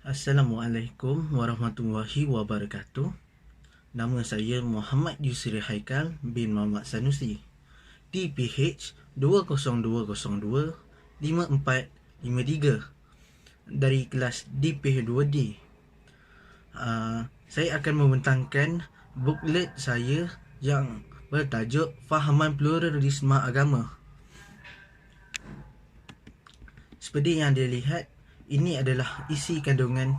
Assalamualaikum warahmatullahi wabarakatuh. Nama saya Muhammad Yusri Haikal bin Muhammad Sanusi, TPH 202025453 dari kelas DPH 2D. Saya akan membentangkan buklet saya yang bertajuk Fahaman Pluralisme Agama. Seperti yang anda lihat, ini adalah isi kandungan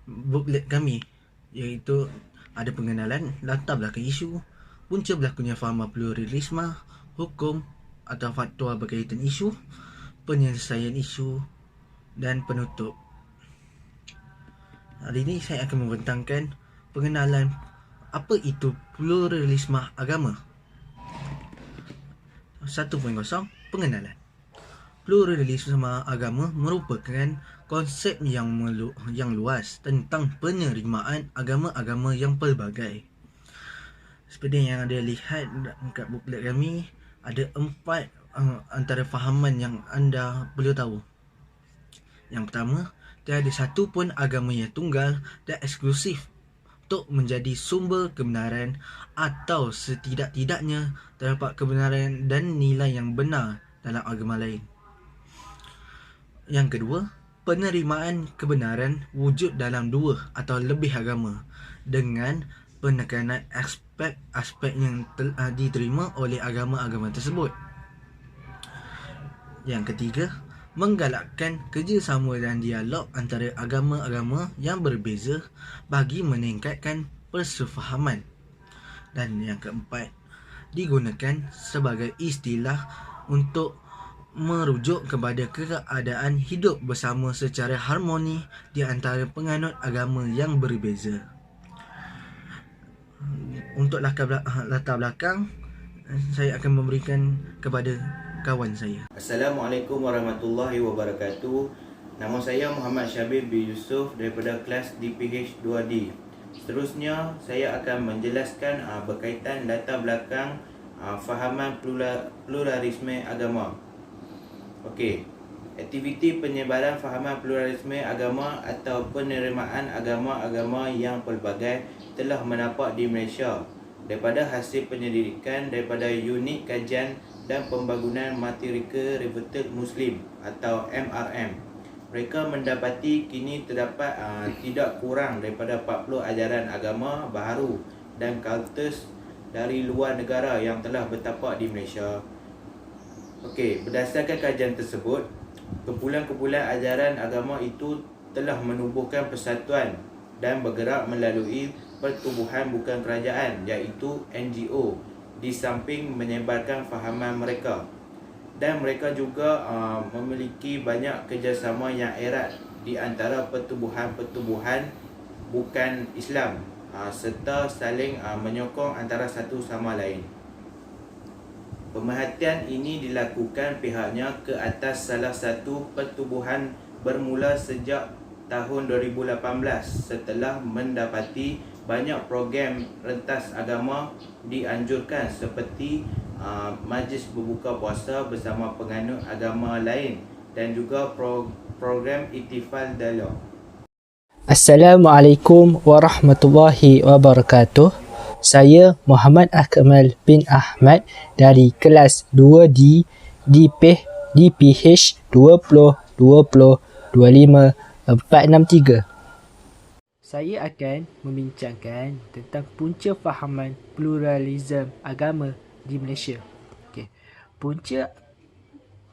buklet kami, iaitu ada pengenalan, latar belakang isu, punca berlakunya fahaman pluralisme, hukum atau fatwa berkaitan isu, penyelesaian isu dan penutup. Hari ini saya akan membentangkan pengenalan apa itu pluralisme agama. 1.0 Pengenalan. Pluralisme agama merupakan konsep yang luas tentang penerimaan agama-agama yang pelbagai. Seperti yang anda lihat dekat buklet kami, ada 4 antara fahaman yang anda perlu tahu. Yang pertama, tiada satu pun agama yang tunggal dan eksklusif untuk menjadi sumber kebenaran, atau setidak-tidaknya terdapat kebenaran dan nilai yang benar dalam agama lain. Yang kedua, penerimaan kebenaran wujud dalam 2 atau lebih agama dengan penekanan aspek-aspek yang diterima oleh agama-agama tersebut. Yang ketiga, menggalakkan kerjasama dan dialog antara agama-agama yang berbeza bagi meningkatkan persefahaman. Dan yang keempat, digunakan sebagai istilah untuk merujuk kepada keadaan hidup bersama secara harmoni di antara penganut agama yang berbeza. Untuk latar belakang, saya akan memberikan kepada kawan saya. Assalamualaikum warahmatullahi wabarakatuh. Nama saya Muhammad Syabir bin Yusuf daripada kelas DPH 2D. Seterusnya, saya akan menjelaskan berkaitan latar belakang fahaman pluralisme agama. Okey, aktiviti penyebaran fahaman pluralisme agama atau penerimaan agama-agama yang pelbagai telah menapak di Malaysia daripada hasil penyelidikan daripada Unit Kajian dan Pembangunan Materika Reverted Muslim atau MRM. Mereka mendapati kini terdapat tidak kurang daripada 40 ajaran agama baharu dan kultus dari luar negara yang telah bertapak di Malaysia. Okey, berdasarkan kajian tersebut, kumpulan-kumpulan ajaran agama itu telah menubuhkan persatuan dan bergerak melalui pertubuhan bukan kerajaan, iaitu NGO, di samping menyebarkan fahaman mereka. Dan mereka juga memiliki banyak kerjasama yang erat di antara pertubuhan-pertubuhan bukan Islam, serta saling menyokong antara satu sama lain. Pemerhatian ini dilakukan pihaknya ke atas salah satu pertubuhan bermula sejak tahun 2018 setelah mendapati banyak program rentas agama dianjurkan seperti majlis berbuka puasa bersama penganut agama lain dan juga program Ittifal Dialog. Assalamualaikum warahmatullahi wabarakatuh. Saya Muhammad Akmal bin Ahmad dari kelas 2D DPH 202025 463. Saya akan membincangkan tentang punca fahaman pluralisme agama di Malaysia. Okey.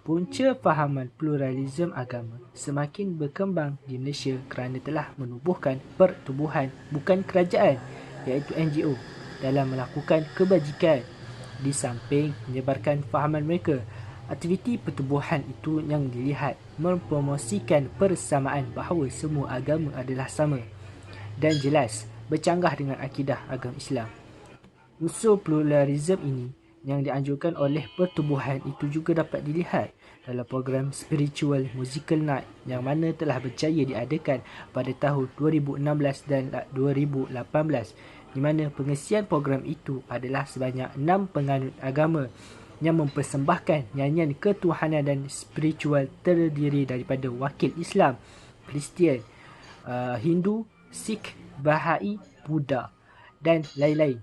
Punca fahaman pluralisme agama semakin berkembang di Malaysia kerana telah menubuhkan pertubuhan bukan kerajaan, iaitu NGO, dalam melakukan kebajikan di samping menyebarkan fahaman mereka. Aktiviti pertubuhan itu yang dilihat mempromosikan persamaan bahawa semua agama adalah sama dan jelas bercanggah dengan akidah agama Islam. Unsur pluralisme ini yang dianjurkan oleh pertubuhan itu juga dapat dilihat dalam program Spiritual Musical Night yang mana telah berjaya diadakan pada tahun 2016 dan 2018, di mana pengisian program itu adalah sebanyak 6 penganut agama yang mempersembahkan nyanyian ketuhanan dan spiritual terdiri daripada wakil Islam, Kristian, Hindu, Sikh, Bahai, Buddha dan lain-lain.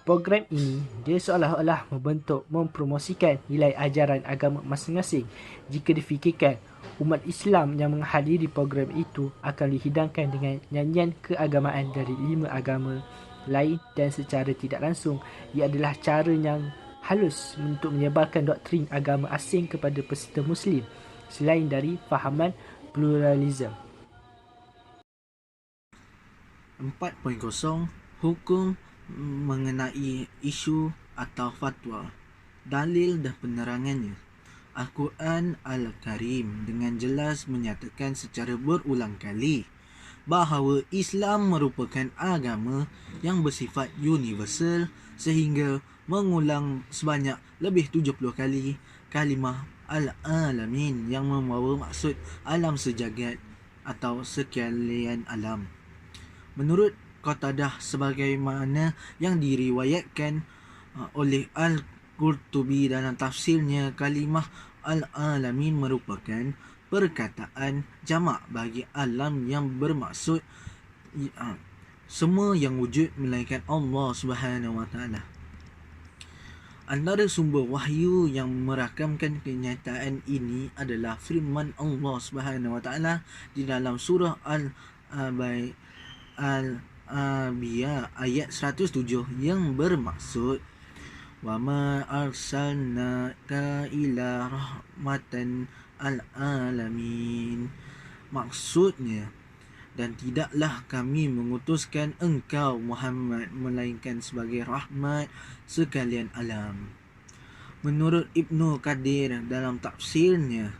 Program ini dia seolah-olah mempromosikan nilai ajaran agama masing-masing. Jika difikirkan, umat Islam yang menghadiri program itu akan dihidangkan dengan nyanyian keagamaan dari 5 agama lain dan secara tidak langsung ia adalah cara yang halus untuk menyebarkan doktrin agama asing kepada peserta Muslim selain dari fahaman pluralisme. 4.0 Hukum mengenai isu atau fatwa. Dalil dan penerangannya. Al-Quran Al-Karim dengan jelas menyatakan secara berulang kali bahawa Islam merupakan agama yang bersifat universal sehingga mengulang sebanyak lebih 70 kali kalimah Al-Alamin yang membawa maksud alam sejagat atau sekalian alam. Menurut Qatadah sebagaimana yang diriwayatkan oleh Al-Qurtubi dalam tafsirnya, kalimah Al-Alamin merupakan perkataan jamak bagi alam yang bermaksud semua yang wujud melainkan Allah Subhanahu Wa Taala. Antara sumber wahyu yang merakamkan kenyataan ini adalah firman Allah Subhanahu Wa Taala di dalam surah Al-Anbiya ayat 107 yang bermaksud wa ma arsalnaka ila rahmatan al-alamin. Maksudnya, dan tidaklah kami mengutuskan engkau Muhammad melainkan sebagai rahmat sekalian alam. Menurut Ibnu Kathir dalam tafsirnya,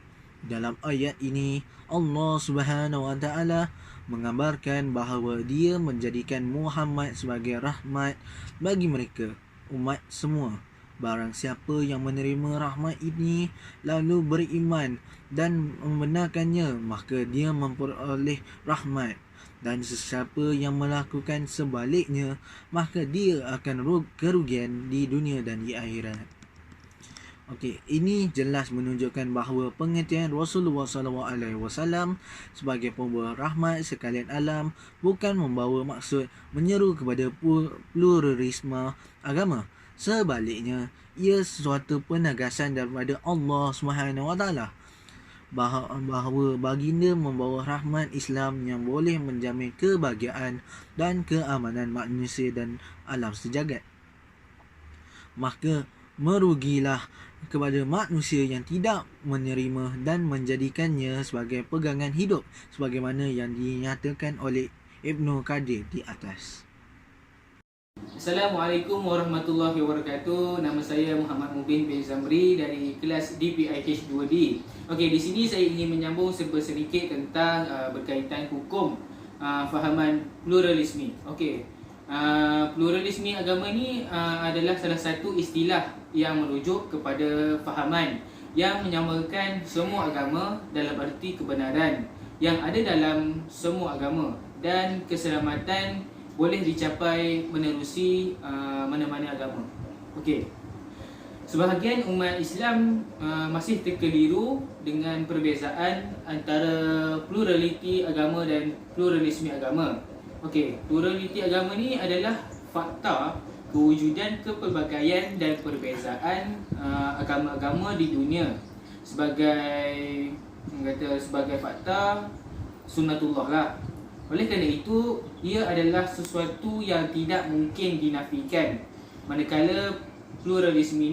dalam ayat ini Allah Subhanahu Wa Taala mengabarkan bahawa dia menjadikan Muhammad sebagai rahmat bagi mereka, umat semua. Barang siapa yang menerima rahmat ini lalu beriman dan membenarkannya, maka dia memperoleh rahmat. Dan sesiapa yang melakukan sebaliknya, maka dia akan kerugian di dunia dan di akhirat. Okey, ini jelas menunjukkan bahawa pengertian Rasulullah SAW sebagai pembawa rahmat sekalian alam bukan membawa maksud menyeru kepada pluralisme agama. Sebaliknya, ia sesuatu penegasan daripada Allah SWT bahawa baginda membawa rahmat Islam yang boleh menjamin kebahagiaan dan keamanan manusia dan alam sejagat. Maka merugilah kepada manusia yang tidak menerima dan menjadikannya sebagai pegangan hidup sebagaimana yang dinyatakan oleh Ibnu Kathir di atas. Assalamualaikum warahmatullahi wabarakatuh. Nama saya Muhammad Mubin bin Zamri dari kelas DPIH 2D. Okey, di sini saya ingin menyambung sedikit tentang berkaitan hukum fahaman pluralisme. Okey. Pluralisme agama ni adalah salah satu istilah yang merujuk kepada fahaman yang menyamakan semua agama dalam arti kebenaran yang ada dalam semua agama dan keselamatan boleh dicapai menerusi mana-mana agama. Okey. Sebahagian umat Islam masih terkeliru dengan perbezaan antara pluraliti agama dan pluralisme agama. Okey, pluraliti agama ni adalah fakta kewujudan kepelbagaian dan perbezaan agama-agama di dunia sebagai fakta sunnatullah lah. Oleh kerana itu, ia adalah sesuatu yang tidak mungkin dinafikan. Manakala pluralisme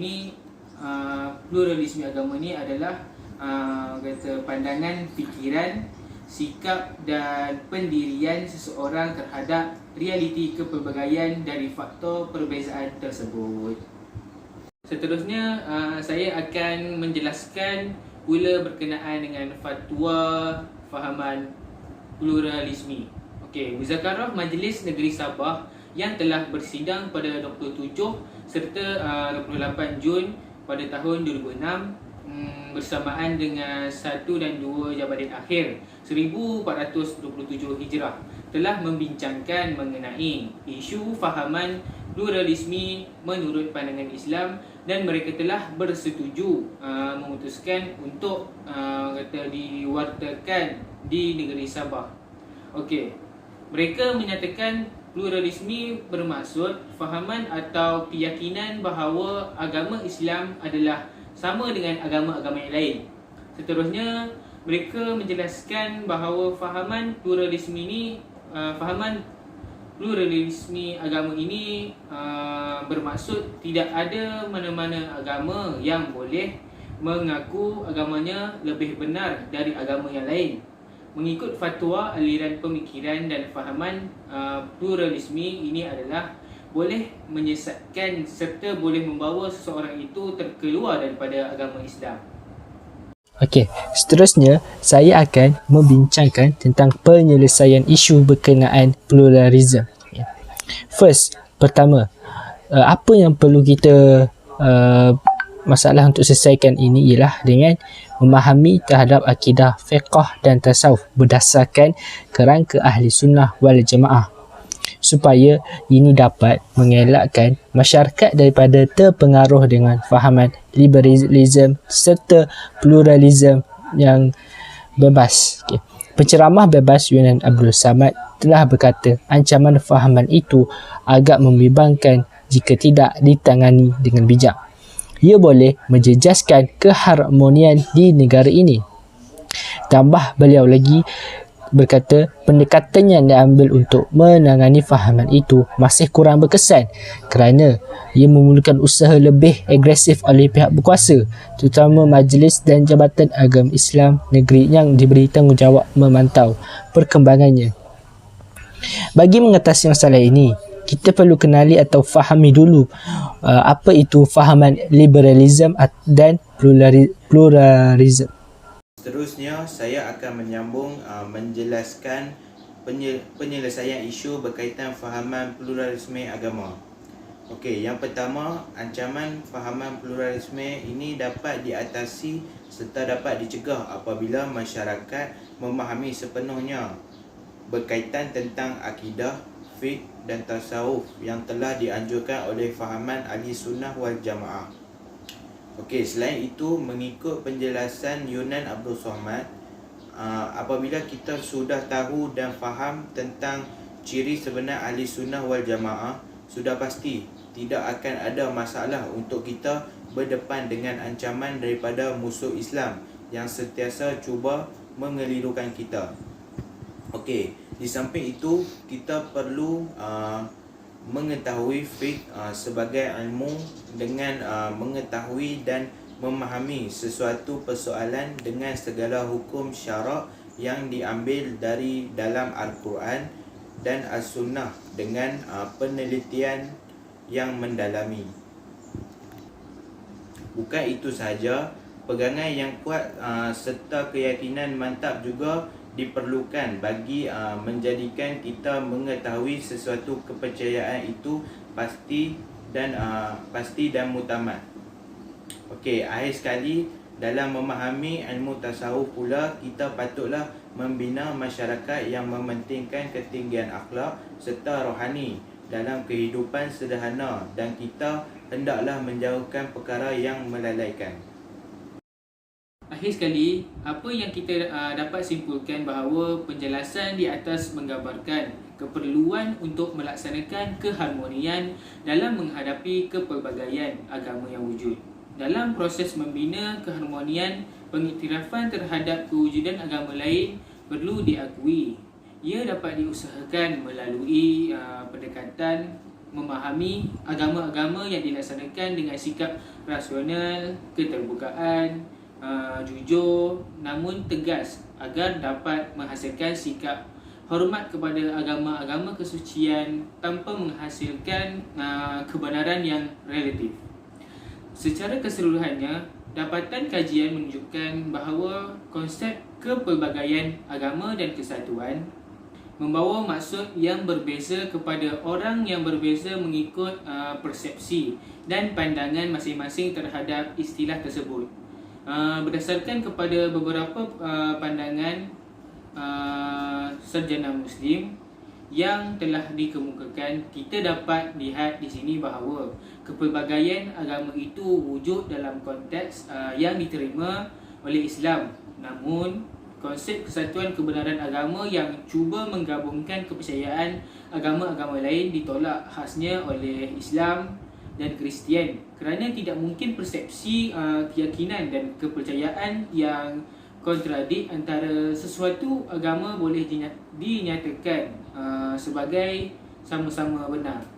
agama ni adalah pandangan fikiran, sikap dan pendirian seseorang terhadap realiti kepelbagaian dari faktor perbezaan tersebut. Seterusnya, saya akan menjelaskan pula berkenaan dengan fatwa fahaman pluralisme. Okey, Muzakarah Majlis Negeri Sabah yang telah bersidang pada 27 serta 28 Jun pada tahun 2006 bersamaan dengan 1 dan 2 Jamaadin Akhir 1427 Hijrah telah membincangkan mengenai isu fahaman pluralisme menurut pandangan Islam dan mereka telah bersetuju memutuskan untuk diwartakan di negeri Sabah. Okey. Mereka menyatakan pluralisme bermaksud fahaman atau keyakinan bahawa agama Islam adalah sama dengan agama-agama yang lain. Seterusnya, mereka menjelaskan bahawa fahaman pluralisme agama ini bermaksud tidak ada mana-mana agama yang boleh mengaku agamanya lebih benar dari agama yang lain. Mengikut fatwa, aliran pemikiran dan fahaman pluralisme ini adalah boleh menyesatkan serta boleh membawa seseorang itu terkeluar daripada agama Islam. Okey, seterusnya saya akan membincangkan tentang penyelesaian isu berkenaan pluralism. Pertama, apa yang perlu kita masalah untuk selesaikan ini ialah dengan memahami terhadap akidah fiqh dan tasawuf berdasarkan kerangka ahli sunnah wal jamaah, supaya ini dapat mengelakkan masyarakat daripada terpengaruh dengan fahaman liberalism serta pluralism yang bebas. Okay. Penceramah bebas Yunan Abdul Samad telah berkata ancaman fahaman itu agak membimbangkan jika tidak ditangani dengan bijak. Ia boleh menjejaskan keharmonian di negara ini. Tambah beliau lagi berkata pendekatan yang diambil untuk menangani fahaman itu masih kurang berkesan kerana ia memerlukan usaha lebih agresif oleh pihak berkuasa, terutama majlis dan jabatan agama Islam negeri yang diberi tanggungjawab memantau perkembangannya. Bagi mengatasi masalah ini, kita perlu kenali atau fahami dulu apa itu fahaman liberalism dan pluralism. Seterusnya, saya akan menyambung menjelaskan penyelesaian isu berkaitan fahaman pluralisme agama. Okey, yang pertama, ancaman fahaman pluralisme ini dapat diatasi serta dapat dicegah apabila masyarakat memahami sepenuhnya berkaitan tentang akidah, fiqh dan tasawuf yang telah dianjurkan oleh fahaman ahli sunnah wal jamaah. Okey, selain itu, mengikut penjelasan Yunan Abdul Samad, apabila kita sudah tahu dan faham tentang ciri sebenar ahli sunnah wal jamaah, sudah pasti tidak akan ada masalah untuk kita berdepan dengan ancaman daripada musuh Islam yang sentiasa cuba mengelirukan kita. Okey, di samping itu, kita perlu mengetahui fiqh sebagai ilmu dengan mengetahui dan memahami sesuatu persoalan dengan segala hukum syarak yang diambil dari dalam Al-Quran dan As-Sunnah dengan penelitian yang mendalami. Bukan itu sahaja, pegangan yang kuat serta keyakinan mantap juga diperlukan bagi menjadikan kita mengetahui sesuatu kepercayaan itu pasti dan muktamad. Okey, akhir sekali, dalam memahami ilmu tasawuf pula, kita patutlah membina masyarakat yang mementingkan ketinggian akhlak serta rohani dalam kehidupan sederhana, dan kita hendaklah menjauhkan perkara yang melalaikan. Akhir sekali, apa yang kita dapat simpulkan bahawa penjelasan di atas menggambarkan keperluan untuk melaksanakan keharmonian dalam menghadapi kepelbagaian agama yang wujud. Dalam proses membina keharmonian, pengiktirafan terhadap kewujudan agama lain perlu diakui. Ia dapat diusahakan melalui pendekatan memahami agama-agama yang dilaksanakan dengan sikap rasional, keterbukaan, jujur namun tegas agar dapat menghasilkan sikap hormat kepada agama-agama kesucian tanpa menghasilkan kebenaran yang relatif. Secara keseluruhannya, dapatan kajian menunjukkan bahawa konsep kepelbagaian agama dan kesatuan membawa maksud yang berbeza kepada orang yang berbeza mengikut persepsi dan pandangan masing-masing terhadap istilah tersebut. Berdasarkan kepada beberapa pandangan sarjana Muslim yang telah dikemukakan, kita dapat lihat di sini bahawa kepelbagaian agama itu wujud dalam konteks yang diterima oleh Islam. Namun konsep kesatuan kebenaran agama yang cuba menggabungkan kepercayaan agama-agama lain ditolak khasnya oleh Islam dan Kristian, kerana tidak mungkin persepsi keyakinan dan kepercayaan yang kontradik antara sesuatu agama boleh dinyatakan sebagai sama-sama benar.